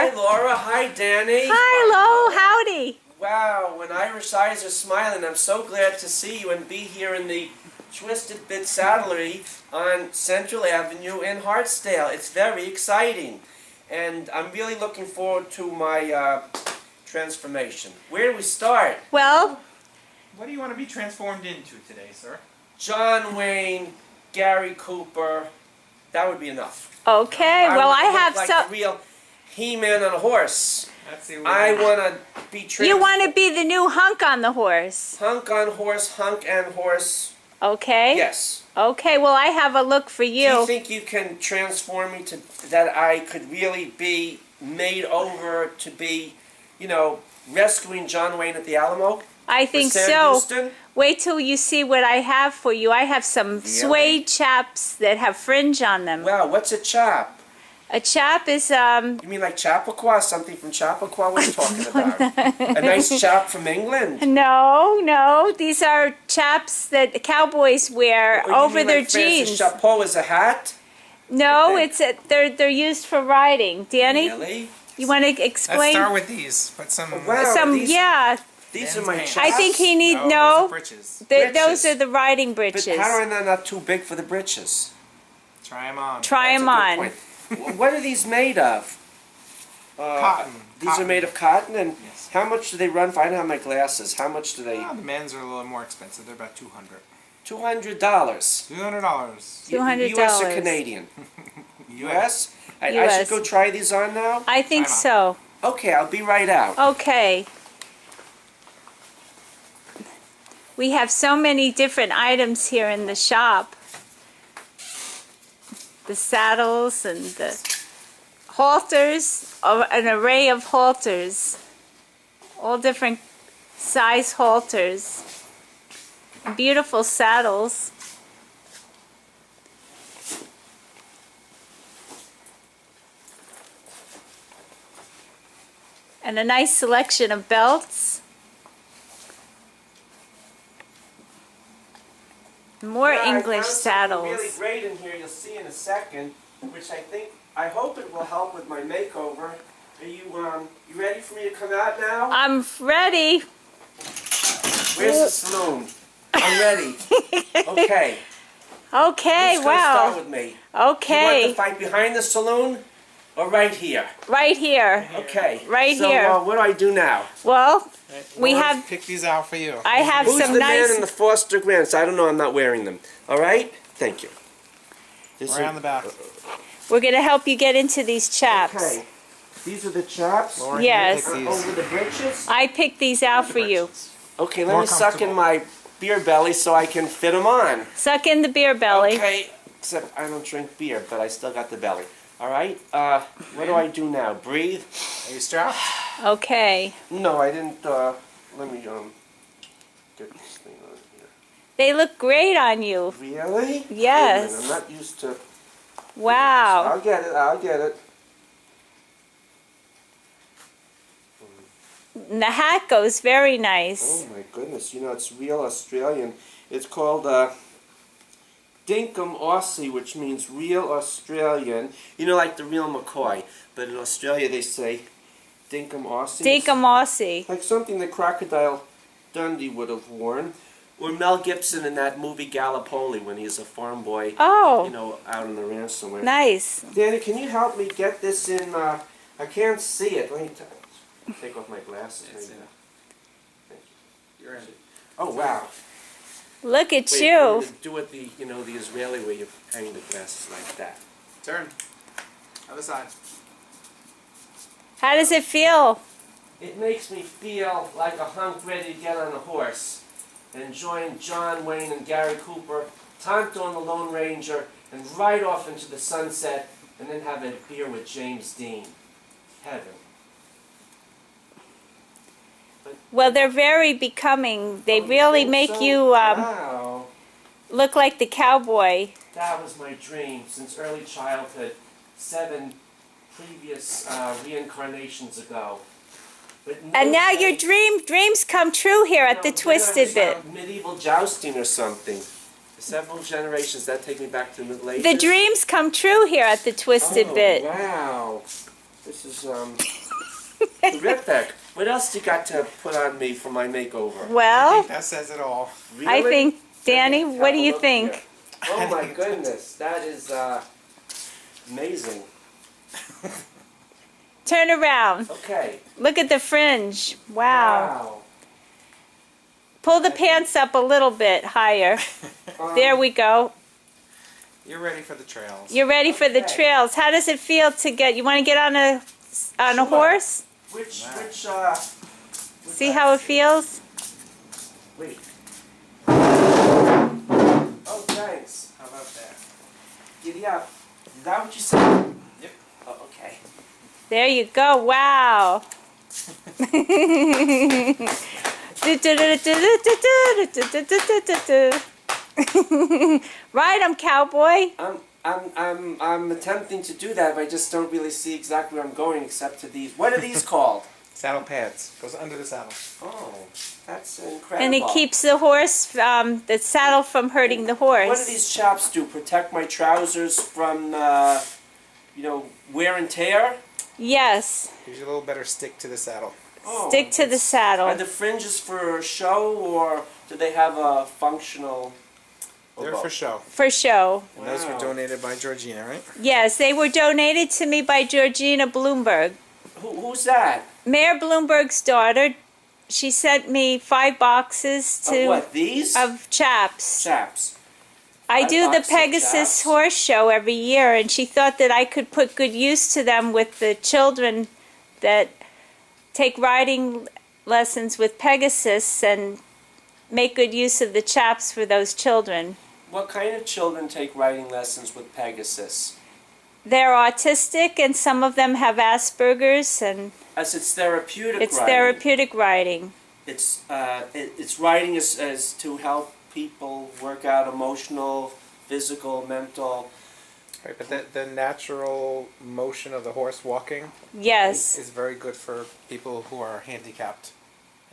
Hi, Laura. Hi, Danny. Hi, Lo. Howdy. Wow, when Irish eyes are smiling, I'm so glad to see you and be here in the Twisted Bit Saddlery on Central Avenue in Hartsdale. It's very exciting. And I'm really looking forward to my transformation. Where do we start? Well, What do you want to be transformed into today, sir? John Wayne, Gary Cooper. That would be enough. okay. Well, I have like some. a real He-Man on a horse. Let's see. I want to be You want to be the new Hunk on the horse. Hunk on horse, hunk and horse. Okay. Yes. Okay. Well, I have a look for Do you you. think you can transform me to that I could really be made over to be, you know, rescuing John Wayne at the Alamo? I With think Sam so. Houston? Wait till you see what I have for you. I have some suede chaps that have fringe on them. Wow, what's a chap? A chap is You mean like Chappaqua? Something from Chappaqua? What are you talking about? A nice chap from England? No. These are chaps that cowboys wear Or you over mean their like Francis jeans. Chapeau is a hat? No, Okay. they're used for riding. Danny, Really? you want to Let's explain? start with these. Put some. Wow. Some these- yeah. These Men's are my pants. chaps. I think he need No. Those no. are breeches. Those Breeches. are the riding But breeches. how are they not too big for the breeches? Try them on. Try That's them a on. good point. What are these made of? Cotton. These are Cotton. made of cotton, and Yes. how much do they run for? I don't have my glasses. How much do they? Ah, the men's are a little more expensive. They're about $200. $200. $200. $200. U.S. or Canadian? U.S. I US. should go try these on now. I think Time so. Okay, I'll be right out. Okay. We have so many different items here in the shop. The saddles and the halters, an array of halters. All different size halters. Beautiful saddles. And a nice selection of belts. More Yeah, English I found something really saddles. great in here. You'll see in a second, which I hope it will help with my makeover. Are you ready for me to come out now? I'm ready. Where's the saloon? I'm ready. Okay. Okay, Who's gonna start wow. with me? You want Okay, the fight behind the saloon or right here? right here. Okay. Right so, here. what do I do now? Well, we Laura, have, Pick these out for you. I have Who's some the man in the nice, Foster Grants? I don't know. I'm not wearing them. All right. Thank you. This Around the back. we're going to help you get into these chaps. Okay. These are the chaps. Laura, Yes. you pick Over these. the breeches. I picked these out for you. Okay. Let More me suck in comfortable. my beer belly so I can fit them on. Suck in the beer belly. Okay. Except I don't drink beer, but I still got the belly. All right. What do I do now? Breathe? Are you strapped? Okay. No, I didn't. Let me get this thing on here. They look great on you. Really? Yes. Wait a minute, I'm not used to. Wow. I'll get it. I'll get it. And the hat goes very Oh nice. my goodness! You know it's real Australian. It's called Dinkum Aussie, which means real Australian. You know, like the real McCoy, but in Australia they say Dinkum Aussie. Dinkum Aussie. Like something that Crocodile Dundee would have worn. Or Mel Gibson in that movie Gallipoli when he's a farm boy, you Oh, know, out on the ranch somewhere. nice. Danny, can you help me get this in, I can't see it. Let me take off my glasses. It's maybe. in. Thank you. You're in. Oh, wow. Look at Wait, you. do it the, you know, the Israeli way you hang the glasses like that. Turn. Other side. How does it feel? It makes me feel like a hunk ready to get on a horse and join John Wayne and Gary Cooper, Tonto and the Lone Ranger, and ride off into the sunset and then have a beer with James Dean. Heaven. Well, they're very becoming. They Oh, you really think make so? you Wow. look like the cowboy. That was my dream since early childhood, 7 previous reincarnations ago. But no And now your thanks. dreams come true here at No, the then Twisted I Bit. found medieval jousting or something. Several generations, that take me back to the Middle Ages. The dreams come true here at the Twisted Oh, Bit. wow. This is terrific. What else you got to put on me for my makeover? I Well, think that says it all. Really? I think, Danny, Let me what have do a you look think? here. Oh my goodness, that is amazing. Turn around. Okay. Look at the fringe. Wow. Wow. Pull the pants up a little bit higher. There we go. You're ready for the trails. You're ready for the Okay. trails. How does it feel to get? You want to get on a Sure. horse? Which See how it feels? Wait. Oh, thanks. How about that? Giddy up. Is that what you said? Yep. Oh, okay. There you go. Wow. Ride 'em, cowboy. I'm attempting to do that, but I just don't really see exactly where I'm going except to these. What are these called? Saddle pads. Goes under the saddle. Oh, that's incredible. And it keeps the horse, the saddle from hurting the horse. What do these chaps do? Protect my trousers from, wear and tear? Yes. Gives you a little better stick to the saddle. Oh, Stick to the Are saddle. the fringes for show, or do they have a functional? or They're both? for show. For show. And those were Wow. donated by Georgina, right? Yes, they were donated to me by Georgina Bloomberg. Who's that? Mayor Bloomberg's daughter. She sent me 5 boxes Of what? These? of chaps. chaps. I 5 do the boxes of Pegasus chaps? Horse Show every year, and she thought that I could put good use to them with the children that take riding lessons with Pegasus and make good use of the chaps for those children. What kind of children take riding lessons with Pegasus? They're autistic, and some of them have Asperger's, and As it's therapeutic it's riding. therapeutic riding. It's riding as to help people work out emotional, physical, mental. Right, but the natural motion of the horse walking Yes. is very good for people who are handicapped.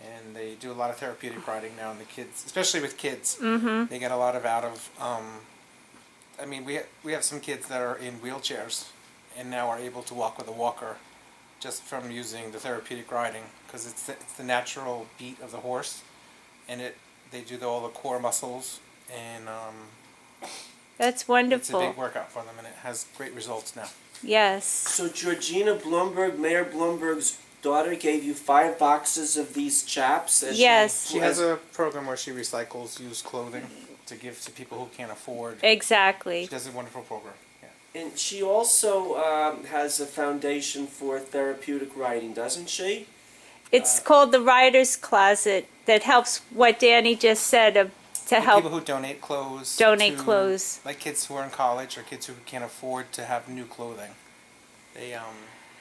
And they do a lot of therapeutic riding now, and the kids, especially with kids, they get a lot out of. I mean, we have some kids that are in wheelchairs, and now are able to walk with a walker, just from using the therapeutic riding, because it's the natural beat of the horse, and they do all the core muscles, and That's it's a wonderful. big workout for them, and it has great results now. Yes. So Georgina Bloomberg, Mayor Bloomberg's daughter, gave you 5 boxes of these chaps. As Yes. She has a program where she recycles used clothing to give to people who can't afford. Exactly. She does a wonderful program. Yeah. And she also has a foundation for therapeutic riding, doesn't she? It's called the Rider's Closet that helps what Danny just said to And help people who donate clothes. donate to, clothes. Like kids who are in college or kids who can't afford to have new clothing. They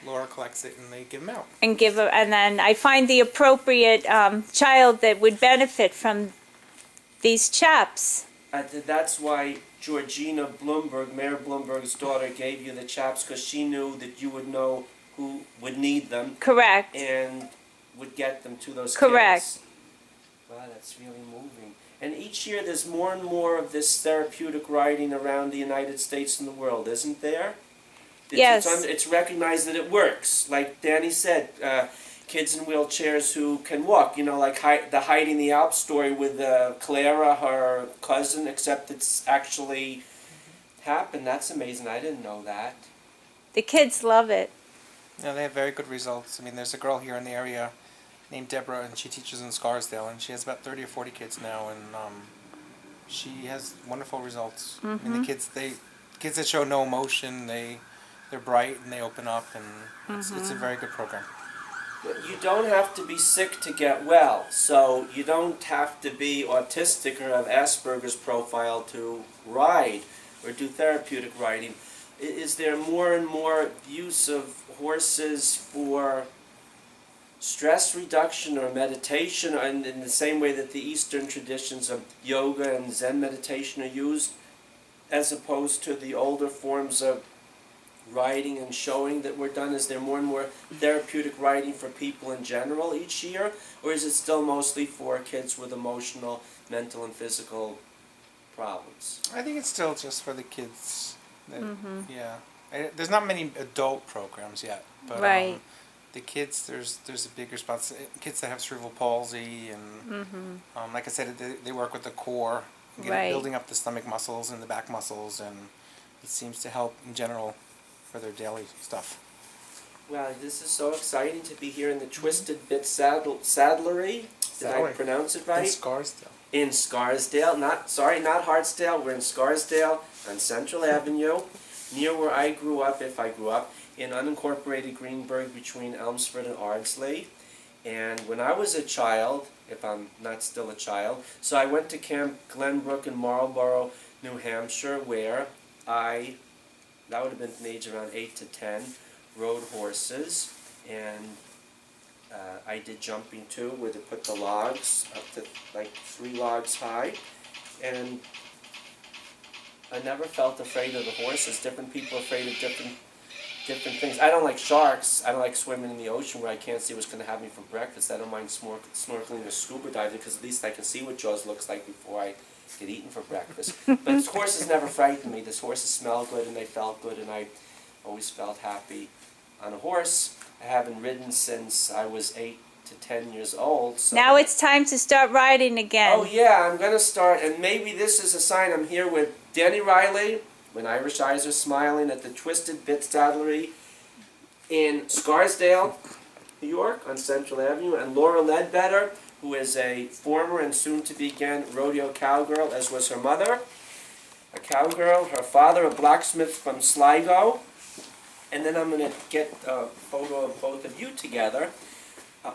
Laura collects it and they give them out. And and then I find the appropriate child that would benefit from these chaps. That's why Georgina Bloomberg, Mayor Bloomberg's daughter, gave you the chaps, because she knew that you would know who would need them Correct. and would get them to those Correct. kids. Wow, that's really moving. And each year there's more and more of this therapeutic riding around the United States and the world, isn't there? Yes. It's recognized that it works. Like Danny said, kids in wheelchairs who can walk. You know, like the Heidi in the Alps story with Clara, her cousin, except it's actually happened. That's amazing. I didn't know that. The kids love it. Yeah, they have very good results. I mean, there's a girl here in the area named Deborah, and she teaches in Scarsdale, and she has about 30 or 40 kids now, and she has wonderful results. I mean, the kids that show no emotion, they're bright and they open up, and it's a very good program. You don't have to be sick to get well, so you don't have to be autistic or have Asperger's profile to ride or do therapeutic riding. Is there more and more use of horses for stress reduction or meditation, and in the same way that the Eastern traditions of yoga and Zen meditation are used, as opposed to the older forms of riding and showing that were done? Is there more and more therapeutic riding for people in general each year, or is it still mostly for kids with emotional, mental, and physical problems? I think it's still just for the kids. That, Yeah, There's not many adult programs yet, but Right. the kids, there's a bigger spots. Kids that have cerebral palsy and like I said, they work with the core, Right. building up the stomach muscles and the back muscles, and it seems to help in general for their daily stuff. Well, this is so exciting to be here in the Twisted Bit Saddlery. Did I Saddlery. pronounce it In right? Scarsdale. In Scarsdale, not Hartsdale. We're in Scarsdale on Central Avenue, near where I grew up, if I grew up, in unincorporated Greenburgh between Elmsford and Ardsley. And when I was a child, if I'm not still a child, so I went to Camp Glenbrook in Marlborough, New Hampshire, where that would have been an age around 8 to 10, rode horses, and I did jumping too, where they put the logs up to like 3 logs high, and I never felt afraid of the horses. Different people are afraid of different things. I don't like sharks. I don't like swimming in the ocean where I can't see what's going to have me for breakfast. I don't mind snorkeling or scuba diving because at least I can see what Jaws looks like before I get eaten for breakfast. But this horses never frightened me. This horses smell good and they felt good, and I always felt happy on a horse. I haven't ridden since I was 8 to 10 years old. So Now it's time to start riding again. oh yeah, I'm going to start, and maybe this is a sign. I'm here with Danny Riley, when Irish Eyes Are Smiling, at the Twisted Bit Saddlery in Scarsdale, New York, on Central Avenue, and Laura Ledbetter, who is a former and soon-to-be again rodeo cowgirl, as was her mother, a cowgirl, her father a blacksmith from Sligo, and then I'm going to get a photo of both of you together.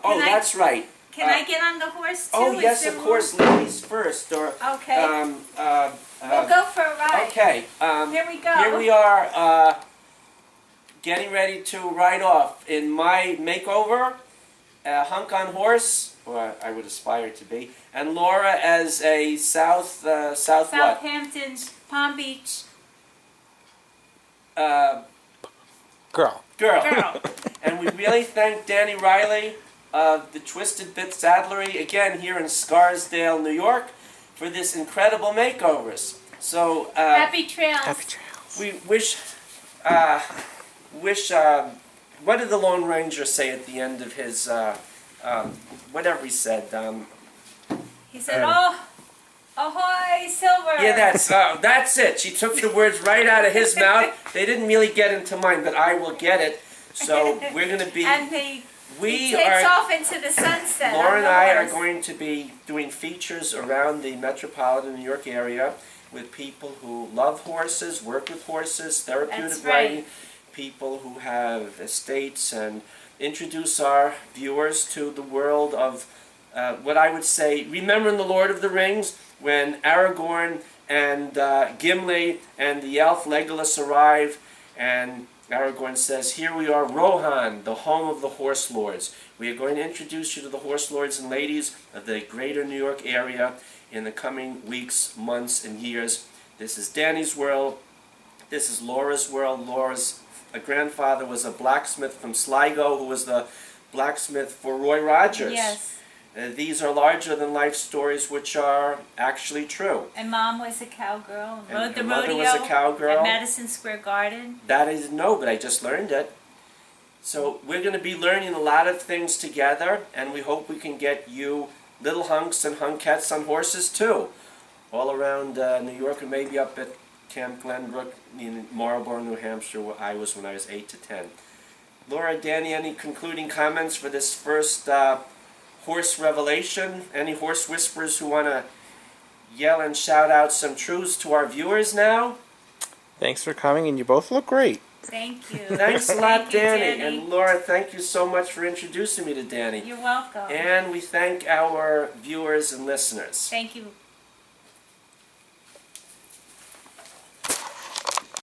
That's right. Can I get on the horse too? Oh, yes, of course, ladies first. Or, Okay. We'll go for a ride. Okay. Here we go. Here we are, getting ready to ride off in my makeover, Hunk on horse, or I would aspire to be, and Laura as a south what? Southampton, Palm Beach Girl. girl. And we really thank Danny Riley of the Twisted Bit Saddlery, again here in Scarsdale, New York, for this incredible makeovers. So Happy trails. Happy trails. we what did the Lone Ranger say at the end of his whatever he said? He said, "Oh, ahoy, silver." Yeah, that's it. She took the words right out of his mouth. They didn't really get into mine, but I will get it. So we're going to be. And he takes off into the sunset. Laura and I are going to be doing features around the metropolitan New York area with people who love horses, work with horses, therapeutic That's right. riding, people who have estates, and introduce our viewers to the world of what I would say, remember in The Lord of the Rings, when Aragorn and Gimli and the elf Legolas arrive, and Aragorn says, "Here we are, Rohan, the home of the horse lords. We are going to introduce you to the horse lords and ladies of the greater New York area in the coming weeks, months, and years. This is Danny's world. This is Laura's world. Laura's grandfather was a blacksmith from Sligo who was the blacksmith for Roy Rogers. Yes. These are larger-than-life stories which are actually true. And Mom was a cowgirl. And Rode the her mother rodeo was a cowgirl. at Madison Square Garden. That I didn't know, but I just learned it. So we're going to be learning a lot of things together, and we hope we can get you little hunks and hunkettes on horses too, all around New York, and maybe up at Camp Glenbrook in Marlborough, New Hampshire, where I was when I was 8 to 10. Laura, Danny, any concluding comments for this first horse revelation? Any horse whisperers who want to yell and shout out some truths to our viewers now? Thanks for coming, and you both look great. Thank you. Thanks a lot, Thank you, Danny. And Laura, thank you so much for introducing me to Danny. You're welcome. And we thank our viewers and listeners. Thank you.